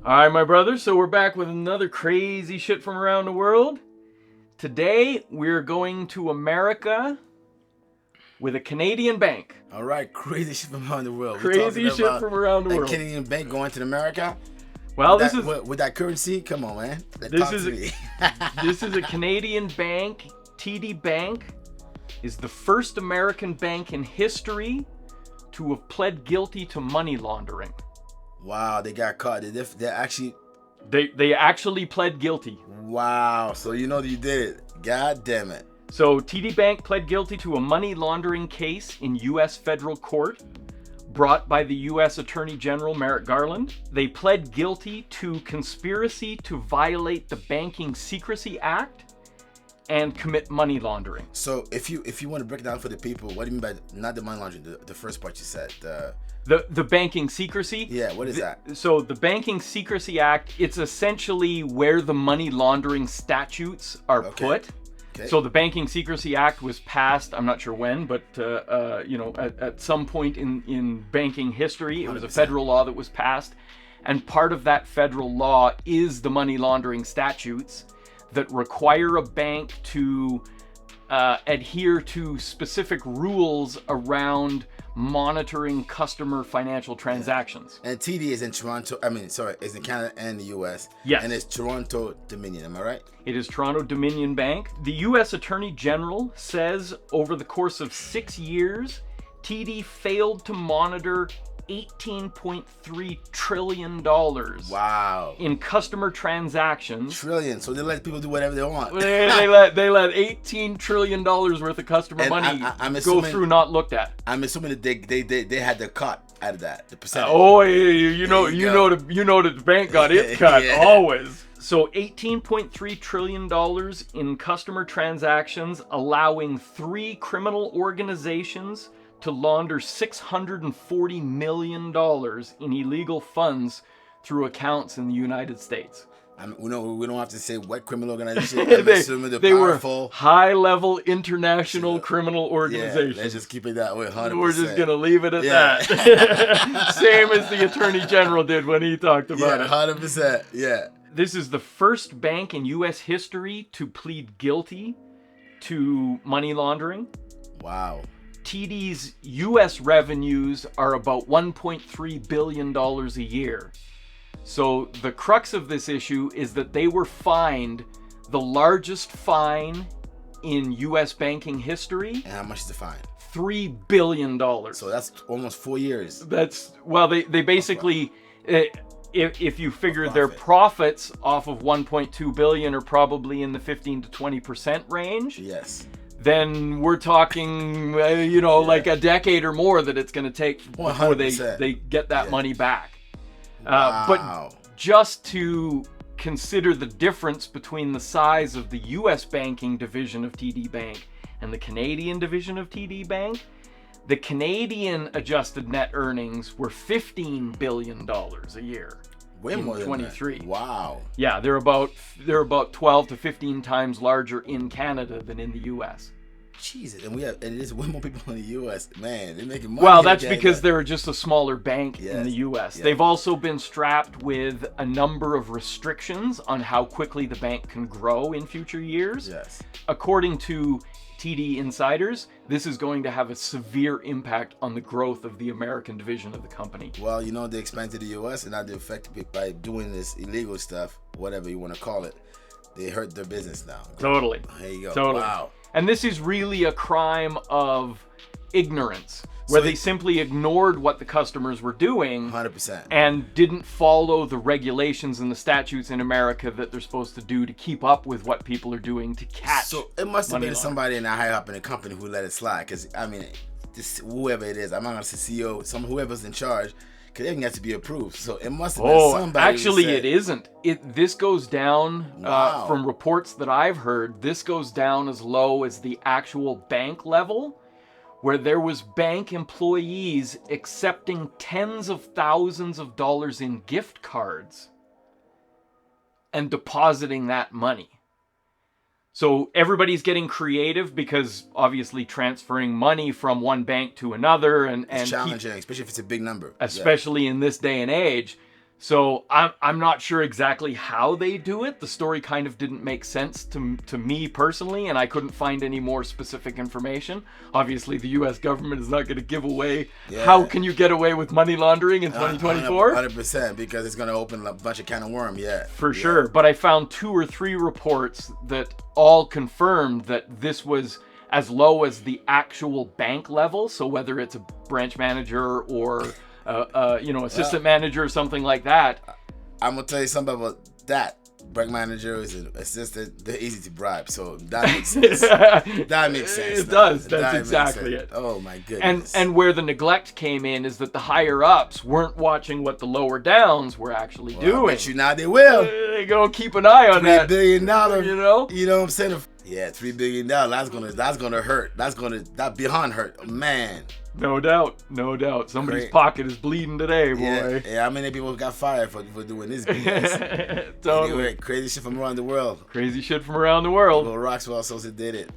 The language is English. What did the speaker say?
All right, my brother, so we're back with another crazy shit from around the world. Today, we're going to America with a Canadian bank. All right, crazy shit from around the world. Crazy shit from around the world. A Canadian bank going to America? Well, with that currency? Come on, man. This is a Canadian bank. TD Bank is the first American bank in history to have pled guilty to money laundering. Wow, they got caught. They actually pled guilty. Wow, so you know you did it. God damn it. So TD Bank pled guilty to a money laundering case in U.S. federal court brought by the U.S. Attorney General Merrick Garland. They pled guilty to conspiracy to violate the Banking Secrecy Act and commit money laundering. So if you want to break it down for the people, what do you mean by not the money laundering? The first part you said. The Banking Secrecy? Yeah, what is that? So the Banking Secrecy Act, it's essentially where the money laundering statutes are put. Okay. So the Banking Secrecy Act was passed, I'm not sure when, but at some point in banking history, it was a federal law that was passed. And part of that federal law is the money laundering statutes that require a bank to adhere to specific rules around monitoring customer financial transactions. And TD is in Toronto, is in Canada and the US. Yes. And it's Toronto Dominion, am I right? It is Toronto Dominion Bank. The US Attorney General says over the course of 6 years, TD failed to monitor $18.3 trillion. Wow. In customer transactions. Trillion. So they let people do whatever they want. they let $18 trillion worth of customer money go through not looked at. I'm assuming that they had the cut out of that, the percentage. You know that the bank got its cut always. So $18.3 trillion in customer transactions, allowing 3 criminal organizations to launder $640 million in illegal funds through accounts in the United States. We don't have to say what criminal organization. They were high-level international criminal organizations. Yeah, let's just keep it that way, 100%. We're just going to leave it at that. Same as the Attorney General did when he talked about it. 100%, yeah. This is the first bank in U.S. history to plead guilty to money laundering. Wow. TD's U.S. revenues are about $1.3 billion a year. So the crux of this issue is that they were fined the largest fine in U.S. banking history. And how much is the fine? $3 billion. So that's almost 4 years. They basically, if you figure their profits off of $1.2 billion are probably in the 15 to 20% range. Yes. Then we're talking, like a decade or more that it's going to take before they get that money back. Wow. But just to consider the difference between the size of the U.S. banking division of TD Bank and the Canadian division of TD Bank, the Canadian adjusted net earnings were $15 billion a year. Way more than 23. That. Wow. Yeah, they're about 12 to 15 times larger in Canada than in the U.S. Jesus, and there's way more people in the U.S. Man, they're making money. Well, that's because they're just a smaller bank in the U.S. Yes. They've also been strapped with a number of restrictions on how quickly the bank can grow in future years. Yes. According to TD insiders, this is going to have a severe impact on the growth of the American division of the company. Well, they expand to the U.S. and now they're affected by doing this illegal stuff, whatever you want to call it. They hurt their business now. Totally. There you go. Totally. Wow. And this is really a crime of ignorance, where they simply ignored what the customers were doing 100%. and didn't follow the regulations and the statutes in America that they're supposed to do to keep up with what people are doing to catch. So it must have been somebody in a high up in the company who let it slide, because whoever it is, I'm not gonna say CEO, whoever's in charge, because everything has to be approved. So it must have been somebody. Actually, it isn't. This goes down from reports that I've heard. This goes down as low as the actual bank level, where there was bank employees accepting tens of thousands of dollars in gift cards and depositing that money. So everybody's getting creative because obviously transferring money from one bank to another and challenging, especially if it's a big number. Especially in this day and age. So I'm not sure exactly how they do it. The story kind of didn't make sense to me personally, and I couldn't find any more specific information. Obviously, the U.S. government is not going to give away how can you get away with money laundering in 2024. 100%, because it's going to open a bunch of can of worm. For sure. But I found 2 or 3 reports that all confirmed that this was as low as the actual bank level. So whether it's a branch manager or assistant manager or something like that. I'm gonna tell you something about that. Bank manager is an assistant. They're easy to bribe, so that makes sense. That makes sense. It does. That's exactly it. Oh my goodness. And where the neglect came in is that the higher ups weren't watching what the lower downs were actually doing. I bet you now they will. They go keep an eye on that. $3 billion. You know what I'm saying? Yeah, $3 billion. That's gonna hurt. That beyond hurt, man. No doubt. Somebody's pocket is bleeding today, boy. Yeah, how many people got fired for doing this BS? Totally. Anyway, crazy shit from around the world. Rocswell and Soze did it.